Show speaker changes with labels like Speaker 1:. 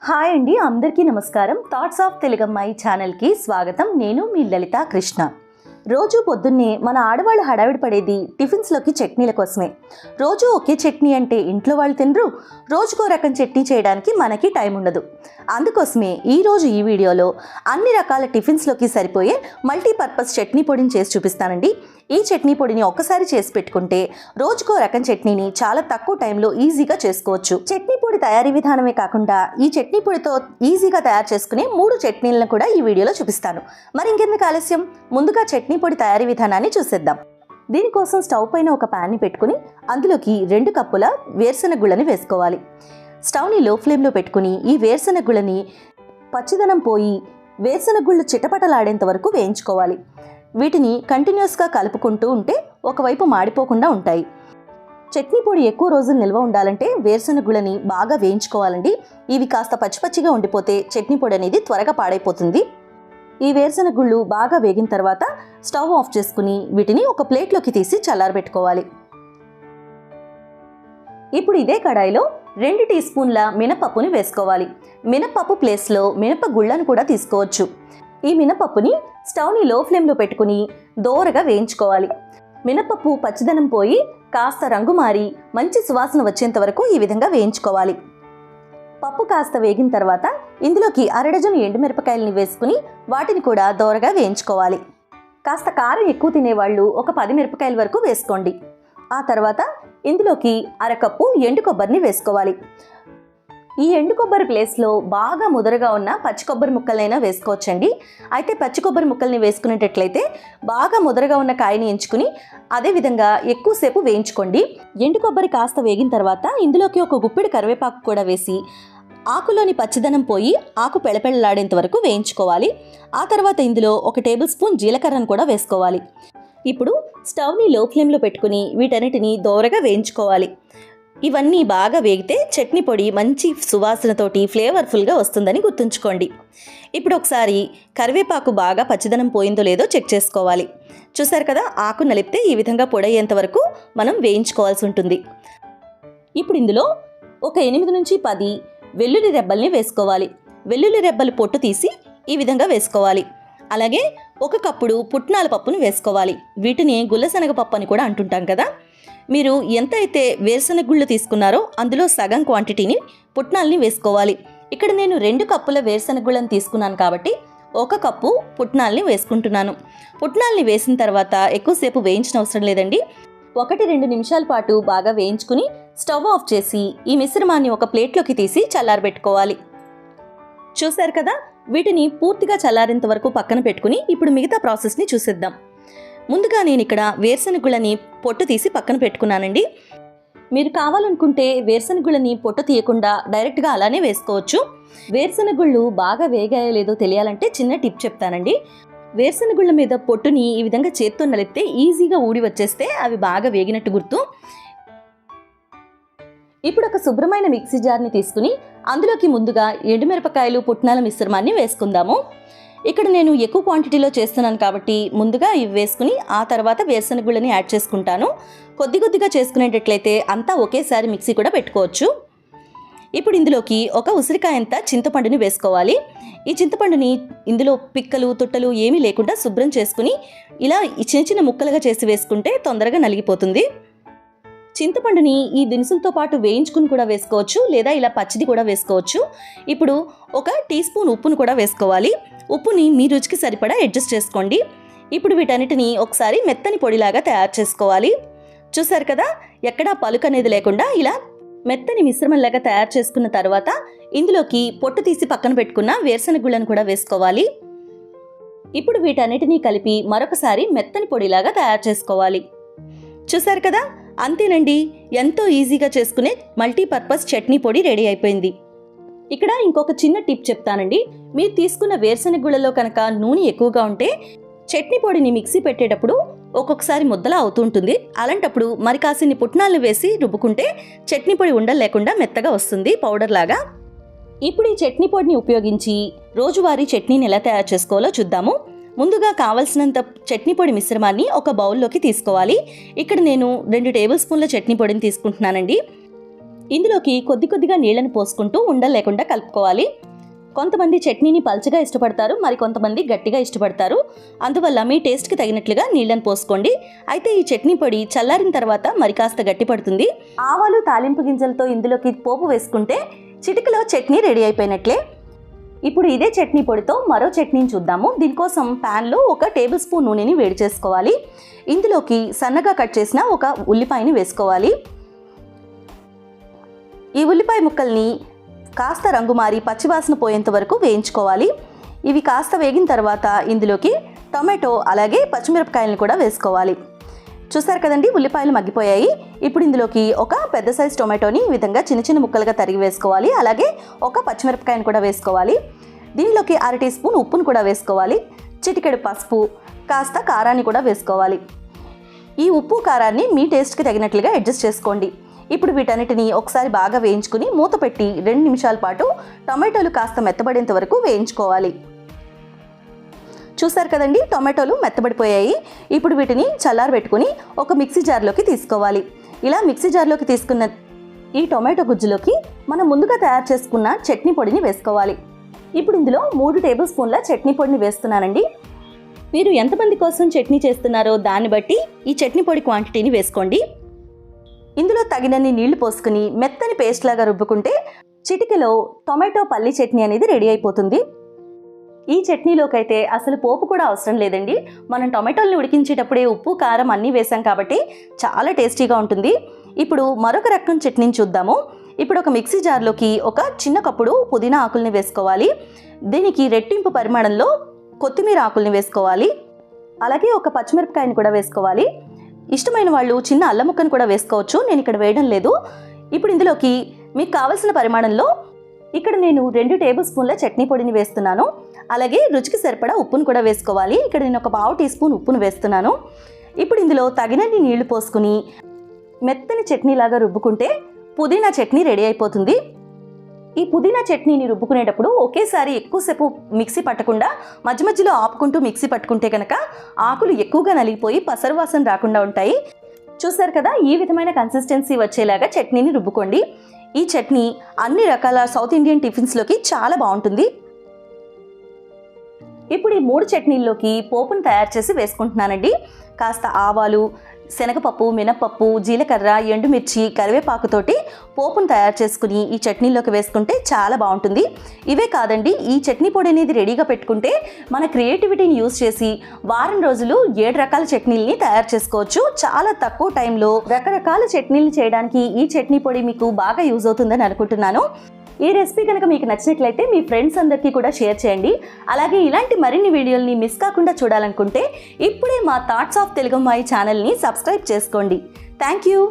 Speaker 1: Hi అండి, అందరికీ నమస్కారం. థాట్స్ ఆఫ్ తెలుగమ్మాయి ఛానల్కి స్వాగతం. నేను మీ లలిత కృష్ణ. రోజు పొద్దున్నే మన ఆడవాళ్ళు హడావిడి పడేది టిఫిన్స్లోకి చట్నీల కోసమే. రోజు ఒకే చట్నీ అంటే ఇంట్లో వాళ్ళు తినరు. రోజుకో రకం చట్నీ చేయడానికి మనకి టైం ఉండదు. అందుకోసమే ఈరోజు ఈ వీడియోలో అన్ని రకాల టిఫిన్స్లోకి సరిపోయే మల్టీపర్పస్ చట్నీ పొడిని చేసి చూపిస్తానండి. ఈ చట్నీ పొడిని ఒక్కసారి చేసి పెట్టుకుంటే రోజుకో రకం చట్నీని చాలా తక్కువ టైంలో ఈజీగా చేసుకోవచ్చు. చట్నీ పొడి తయారీ విధానమే కాకుండా ఈ చట్నీ పొడితో ఈజీగా తయారు చేసుకునే 3 చట్నీలను కూడా ఈ వీడియోలో చూపిస్తాను. మరి ఇంకెందుకు ఆలస్యం, ముందుగా చట్నీ పొడి తయారీ విధానాన్ని చూసేద్దాం. దీనికోసం స్టవ్ పైన ఒక ప్యాన్ని పెట్టుకుని అందులోకి 2 కప్పుల వేరుశెనగ గుళ్ళని వేసుకోవాలి. స్టవ్ని లో ఫ్లేమ్లో పెట్టుకుని ఈ వేరుశెనగ గుళ్ళని పచ్చిదనం పోయి వేరుశెనగ గుళ్ళు చిటపటలాడేంత వరకు వేయించుకోవాలి. వీటిని కంటిన్యూస్గా కలుపుకుంటూ ఉంటే ఒకవైపు మాడిపోకుండా ఉంటాయి. చట్నీ పొడి ఎక్కువ రోజులు నిల్వ ఉండాలంటే వేరుశెనగ గుళ్ళని బాగా వేయించుకోవాలండి. ఇవి కాస్త పచ్చిపచ్చిగా ఉండిపోతే చట్నీ పొడి అనేది త్వరగా పాడైపోతుంది. ఈ వేరుశెనగ గుళ్ళు బాగా వేగిన తర్వాత స్టవ్ ఆఫ్ చేసుకుని వీటిని ఒక ప్లేట్లోకి తీసి చల్లారబెట్టుకోవాలి. ఇప్పుడు ఇదే కడాయిలో 2 టీ స్పూన్ల మినపప్పుని వేసుకోవాలి. మినపప్పు ప్లేస్లో మినప గుళ్ళను కూడా తీసుకోవచ్చు. ఈ మినపప్పుని స్టవ్ని లో ఫ్లేమ్లో పెట్టుకుని దోరగా వేయించుకోవాలి. మినపప్పు పచ్చిదనం పోయి కాస్త రంగు మారి మంచి సువాసన వచ్చేంత వరకు ఈ విధంగా వేయించుకోవాలి. పప్పు కాస్త వేగిన తర్వాత ఇందులోకి 1/2 డజన్ ఎండుమిరపకాయలని వేసుకుని వాటిని కూడా దోరగా వేయించుకోవాలి. కాస్త కారం ఎక్కువ తినేవాళ్ళు ఒక 10 మిరపకాయల వరకు వేసుకోండి. ఆ తర్వాత ఇందులోకి 1/2 కప్పు ఎండు కొబ్బరిని వేసుకోవాలి. ఈ ఎండు కొబ్బరి ప్లేస్లో బాగా ముదరగా ఉన్న పచ్చి కొబ్బరి ముక్కలైనా వేసుకోవచ్చండి. అయితే పచ్చి కొబ్బరి ముక్కల్ని వేసుకునేటట్లయితే బాగా ముదరగా ఉన్న కాయని ఎంచుకుని అదేవిధంగా ఎక్కువసేపు వేయించుకోండి. ఎండు కొబ్బరి కాస్త వేగిన తర్వాత ఇందులోకి ఒక గుప్పెడు కరివేపాకు కూడా వేసి ఆకులోని పచ్చిదనం పోయి ఆకు పెళపెళలాడేంత వరకు వేయించుకోవాలి. ఆ తర్వాత ఇందులో 1 టేబుల్ స్పూన్ జీలకర్రను కూడా వేసుకోవాలి. ఇప్పుడు స్టవ్ని లో ఫ్లేమ్లో పెట్టుకుని వీటన్నిటిని దోరగా వేయించుకోవాలి. ఇవన్నీ బాగా వేగితే చట్నీ పొడి మంచి సువాసనతోటి ఫ్లేవర్ఫుల్గా వస్తుందని గుర్తుంచుకోండి. ఇప్పుడు ఒకసారి కరివేపాకు బాగా పచ్చిదనం పోయిందో లేదో చెక్ చేసుకోవాలి. చూసారు కదా, ఆకు నలిపితే ఈ విధంగా పొడయ్యేంత వరకు మనం వేయించుకోవాల్సి ఉంటుంది. ఇప్పుడు ఇందులో ఒక 8 నుంచి 10 వెల్లుల్లి రెబ్బల్ని వేసుకోవాలి. వెల్లుల్లి రెబ్బలు పొట్టు తీసి ఈ విధంగా వేసుకోవాలి. అలాగే 1 కప్పుడు పుట్నాల పప్పును వేసుకోవాలి. వీటిని గుల్లశనగ పప్పు అని కూడా అంటుంటాం కదా. మీరు ఎంత అయితే వేరుశెనగ గుళ్ళు తీసుకున్నారో అందులో సగం క్వాంటిటీని పుట్నాల్ని వేసుకోవాలి. ఇక్కడ నేను 2 కప్పుల వేరుశెనగ గుళ్ళని తీసుకున్నాను కాబట్టి 1 కప్పు పుట్నాల్ని వేసుకుంటున్నాను. పుట్నాల్ని వేసిన తర్వాత ఎక్కువసేపు వేయించిన అవసరం లేదండి. 1-2 నిమిషాల పాటు బాగా వేయించుకుని స్టవ్ ఆఫ్ చేసి ఈ మిశ్రమాన్ని ఒక ప్లేట్లోకి తీసి చల్లారబెట్టుకోవాలి. చూశారు కదా, వీటిని పూర్తిగా చల్లారేంత వరకు పక్కన పెట్టుకుని ఇప్పుడు మిగతా ప్రాసెస్ని చూసేద్దాం. ముందుగా నేను ఇక్కడ వేరుశెనగ గుళ్ళని పొట్టు తీసి పక్కన పెట్టుకున్నానండి. మీరు కావాలనుకుంటే వేరుశెనగ గుళ్ళని పొట్టు తీయకుండా డైరెక్ట్గా అలానే వేసుకోవచ్చు. వేరుశెనగ గుళ్ళు బాగా వేగాయో లేదో తెలియాలంటే చిన్న టిప్ చెప్తానండి. వేరుశెనగ గుళ్ళ మీద పొట్టుని ఈ విధంగా చేత్తో నలిపితే ఈజీగా ఊడి వచ్చేస్తే అవి బాగా వేగినట్టు గుర్తు. ఇప్పుడు ఒక శుభ్రమైన మిక్సీ జార్ని తీసుకుని అందులోకి ముందుగా ఎండుమిరపకాయలు పుట్నాల మిశ్రమాన్ని వేసుకుందాము. ఇక్కడ నేను ఎక్కువ క్వాంటిటీలో చేస్తున్నాను కాబట్టి ముందుగా ఇవి వేసుకుని ఆ తర్వాత వేరుశెనగ గుళ్ళని యాడ్ చేసుకుంటాను. కొద్ది కొద్దిగా చేసుకునేటట్లయితే అంతా ఒకేసారి మిక్సీ కూడా పెట్టుకోవచ్చు. ఇప్పుడు ఇందులోకి ఒక ఉసిరికాయంత చింతపండుని వేసుకోవాలి. ఈ చింతపండుని ఇందులో పిక్కలు తుట్టలు ఏమీ లేకుండా శుభ్రం చేసుకుని ఇలా చిన్న చిన్న ముక్కలుగా చేసి వేసుకుంటే తొందరగా నలిగిపోతుంది. చింతపండుని ఈ దినుసులతో పాటు వేయించుకుని కూడా వేసుకోవచ్చు, లేదా ఇలా పచ్చిది కూడా వేసుకోవచ్చు. ఇప్పుడు 1 టీ స్పూన్ ఉప్పును కూడా వేసుకోవాలి. ఉప్పుని మీ రుచికి సరిపడా అడ్జస్ట్ చేసుకోండి. ఇప్పుడు వీటన్నిటిని ఒకసారి మెత్తని పొడిలాగా తయారు చేసుకోవాలి. చూసారు కదా, ఎక్కడా పలుకు అనేది లేకుండా ఇలా మెత్తని మిశ్రమంలాగా తయారు చేసుకున్న తర్వాత ఇందులోకి పొట్టు తీసి పక్కన పెట్టుకున్న వేరుశెనగ గుళ్ళను కూడా వేసుకోవాలి. ఇప్పుడు వీటన్నిటినీ కలిపి మరొకసారి మెత్తని పొడిలాగా తయారు చేసుకోవాలి. చూసారు కదా, అంతేనండి, ఎంతో ఈజీగా చేసుకునే మల్టీపర్పస్ చట్నీ పొడి రెడీ అయిపోయింది. ఇక్కడ ఇంకొక చిన్న టిప్ చెప్తానండి. మీరు తీసుకున్న వేరుశెనగ గుళ్ళలో కనుక నూనె ఎక్కువగా ఉంటే చట్నీ పొడిని మిక్సీ పెట్టేటప్పుడు ఒక్కొక్కసారి ముద్దలా అవుతుంటుంది. అలాంటప్పుడు మరి కాసిన్ని పుట్నాలను వేసి రుబ్బుకుంటే చట్నీ పొడి ఉండలు లేకుండా మెత్తగా వస్తుంది, పౌడర్ లాగా. ఇప్పుడు ఈ చట్నీ పొడిని ఉపయోగించి రోజువారీ చట్నీని ఎలా తయారు చేసుకోవాలో చూద్దాము. ముందుగా కావలసినంత చట్నీ పొడి మిశ్రమాన్ని ఒక బౌల్లోకి తీసుకోవాలి. ఇక్కడ నేను 2 టేబుల్ స్పూన్ల చట్నీ పొడిని తీసుకుంటున్నానండి. ఇందులోకి కొద్దిగా నీళ్లను పోసుకుంటూ ఉండలు లేకుండా కలుపుకోవాలి. కొంతమంది చట్నీని పల్చగా ఇష్టపడతారు, మరి కొంతమంది గట్టిగా ఇష్టపడతారు. అందువల్ల మీ టేస్ట్కి తగినట్లుగా నీళ్లను పోసుకోండి. అయితే ఈ చట్నీ పొడి చల్లారిన తర్వాత మరి కాస్త గట్టి పడుతుంది. ఆవాలు తాలింపు గింజలతో ఇందులోకి పోపు వేసుకుంటే చిటికలో చట్నీ రెడీ అయిపోయినట్లే. ఇప్పుడు ఇదే చట్నీ పొడితో మరో చట్నీని చూద్దాము. దీనికోసం ప్యాన్లో 1 టేబుల్ స్పూన్ నూనెని వేడి చేసుకోవాలి. ఇందులోకి సన్నగా కట్ చేసిన ఒక ఉల్లిపాయని వేసుకోవాలి. ఈ ఉల్లిపాయ ముక్కల్ని కాస్త రంగు మారి పచ్చివాసన పోయేంత వరకు వేయించుకోవాలి. ఇవి కాస్త వేగిన తర్వాత ఇందులోకి టొమాటో అలాగే పచ్చిమిరపకాయలను కూడా వేసుకోవాలి. చూసారు కదండి, ఉల్లిపాయలు మగ్గిపోయాయి. ఇప్పుడు ఇందులోకి ఒక పెద్ద సైజు టొమాటోని ఈ విధంగా చిన్న ముక్కలుగా తరిగి వేసుకోవాలి. అలాగే ఒక పచ్చిమిరపకాయను కూడా వేసుకోవాలి. దీనిలోకి 1/2 టీ స్పూన్ ఉప్పును కూడా వేసుకోవాలి. చిటికెడు పసుపు, కాస్త కారాన్ని కూడా వేసుకోవాలి. ఈ ఉప్పు కారాన్ని మీ టేస్ట్కి తగినట్లుగా అడ్జస్ట్ చేసుకోండి. ఇప్పుడు వీటన్నిటిని ఒకసారి బాగా వేయించుకుని మూత పెట్టి 2 నిమిషాల పాటు టొమాటోలు కాస్త మెత్తబడేంత వరకు వేయించుకోవాలి. చూసారు కదండి, టొమాటోలు మెత్తబడిపోయాయి. ఇప్పుడు వీటిని చల్లారబెట్టుకుని ఒక మిక్సీ జార్లోకి తీసుకోవాలి. ఇలా మిక్సీ జార్లోకి తీసుకున్న ఈ టొమాటో గుజ్జులోకి మనం ముందుగా తయారు చేసుకున్న చట్నీ పొడిని వేసుకోవాలి. ఇప్పుడు ఇందులో 3 టేబుల్ స్పూన్ల చట్నీ పొడిని వేస్తున్నానండి. మీరు ఎంతమంది కోసం చట్నీ చేస్తున్నారో దాన్ని బట్టి ఈ చట్నీ పొడి క్వాంటిటీని వేసుకోండి. ఇందులో తగినన్ని నీళ్లు పోసుకుని మెత్తని పేస్ట్ లాగా రుబ్బుకుంటే చిటికెలో టొమాటో పల్లి చట్నీ అనేది రెడీ అయిపోతుంది. ఈ చట్నీలోకి అయితే అసలు పోపు కూడా అవసరం లేదండి. మనం టొమాటోల్ని ఉడికించేటప్పుడే ఉప్పు కారం అన్నీ వేసాం కాబట్టి చాలా టేస్టీగా ఉంటుంది. ఇప్పుడు మరొక రకం చట్నీని చూద్దాము. ఇప్పుడు ఒక మిక్సీ జార్లోకి ఒక చిన్న కప్పుడు పుదీనా ఆకుల్ని వేసుకోవాలి. దీనికి రెట్టింపు పరిమాణంలో కొత్తిమీర ఆకుల్ని వేసుకోవాలి. అలాగే ఒక పచ్చిమిరపకాయని కూడా వేసుకోవాలి. ఇష్టమైన వాళ్ళు చిన్న అల్లం ముక్కను కూడా వేసుకోవచ్చు. నేను ఇక్కడ వేయడం లేదు. ఇప్పుడు ఇందులోకి మీకు కావలసిన పరిమాణంలో ఇక్కడ నేను 2 టేబుల్ స్పూన్ల చట్నీ పొడిని వేస్తున్నాను. అలాగే రుచికి సరిపడా ఉప్పును కూడా వేసుకోవాలి. ఇక్కడ నేను ఒక 1/2 టీ స్పూన్ ఉప్పును వేస్తున్నాను. ఇప్పుడు ఇందులో తగినన్ని నీళ్లు పోసుకుని మెత్తని చట్నీలాగా రుబ్బుకుంటే పుదీనా చట్నీ రెడీ అయిపోతుంది. ఈ పుదీనా చట్నీని రుబ్బుకునేటప్పుడు ఒకేసారి ఎక్కువసేపు మిక్సీ పట్టకుండా మధ్యలో ఆపుకుంటూ మిక్సీ పట్టుకుంటే కనుక ఆకులు ఎక్కువగా నలిగిపోయి పసరు వాసన రాకుండా ఉంటాయి. చూసారు కదా, ఈ విధమైన కన్సిస్టెన్సీ వచ్చేలాగా చట్నీని రుబ్బుకోండి. ఈ చట్నీ అన్ని రకాల సౌత్ ఇండియన్ టిఫిన్స్లోకి చాలా బాగుంటుంది. ఇప్పుడు ఈ 3 చట్నీల్లోకి పోపును తయారు చేసి వేసుకుంటున్నానండి. కాస్త ఆవాలు, శనగపప్పు, మినపప్పు, జీలకర్ర, ఎండుమిర్చి, కరివేపాకుతోటి పోపును తయారు చేసుకుని ఈ చట్నీలోకి వేసుకుంటే చాలా బాగుంటుంది. ఇవే కాదండి, ఈ చట్నీ పొడి అనేది రెడీగా పెట్టుకుంటే మన క్రియేటివిటీని యూజ్ చేసి వారం రోజులు 7 రకాల చట్నీలని తయారు చేసుకోవచ్చు. చాలా తక్కువ టైంలో రకరకాల చట్నీలు చేయడానికి ఈ చట్నీ పొడి మీకు బాగా యూజ్ అవుతుందని అనుకుంటున్నాను. ఈ రెసిపీ కనుక మీకు నచ్చినట్లయితే మీ ఫ్రెండ్స్ అందరికీ కూడా షేర్ చేయండి. అలాగే ఇలాంటి మరిన్ని వీడియోల్ని మిస్ కాకుండా చూడాలనుకుంటే ఇప్పుడే మా థాట్స్ ఆఫ్ తెలుగమ్మాయి ఛానల్ని సబ్స్క్రైబ్ చేసుకోండి. Thank you.